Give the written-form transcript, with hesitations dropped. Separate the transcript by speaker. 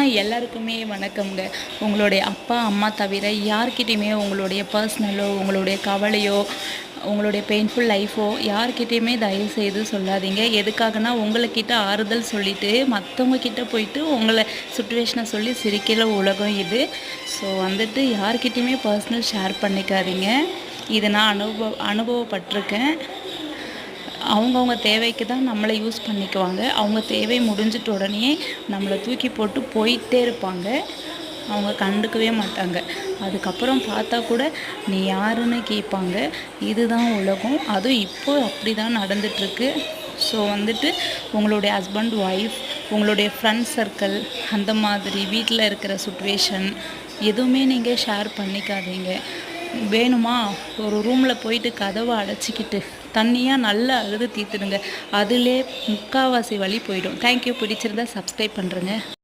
Speaker 1: எல்லாருக்குமே வணக்கம்ங்க. உங்களுடைய அப்பா, அம்மா தவிர யார்கிட்டயுமே உங்களுடைய பர்சனலோ, உங்களுடைய கவலையோ, உங்களுடைய பெயின்ஃபுல் லைஃபோ யார்கிட்டயுமே தயவுசெய்து சொல்லாதீங்க. எதுக்காகனா, உங்களுக்கிட்ட ஆறுதல் சொல்லிட்டு, மத்தவங்க கிட்ட போயிட்டு உங்கள சிச்சுவேஷன சொல்லி சிரிக்கிற உலகம் இது. ஸோ யார்கிட்டயுமே பர்சனல் ஷேர் பண்ணிக்காதீங்க. இத நான் அனுபவப்பட்டுருக்கேன். அவங்கவுங்க தேவைக்கு தான் நம்மளை யூஸ் பண்ணிக்குவாங்க. அவங்க தேவை முடிஞ்சிட்ட உடனேயே நம்மளை தூக்கி போட்டு போயிட்டே இருப்பாங்க. அவங்க கண்டுக்கவே மாட்டாங்க. அதுக்கப்புறம் பார்த்தா கூட நீ யாருன்னு கேட்பாங்க. இதுதான் உலகம். அதுவும் இப்போ அப்படி தான் நடந்துகிட்ருக்கு. ஸோ உங்களுடைய ஹஸ்பண்ட், ஒய்ஃப், உங்களுடைய ஃப்ரெண்ட்ஸ் சர்க்கிள், அந்த மாதிரி வீட்டில் இருக்கிற சுச்சுவேஷன் எதுவுமே நீங்கள் ஷேர் பண்ணிக்காதீங்க. வேணுமா, ஒரு ரூமில் போயிட்டு கதவை அடைச்சிக்கிட்டு தண்ணியாக நல்லா அழுது தீர்த்துடுங்க. அதிலே முக்கால்வாசி வலி போயிடும். தேங்க்யூ. பிடிச்சிருந்தா சப்ஸ்கிரைப் பண்ணுறேங்க.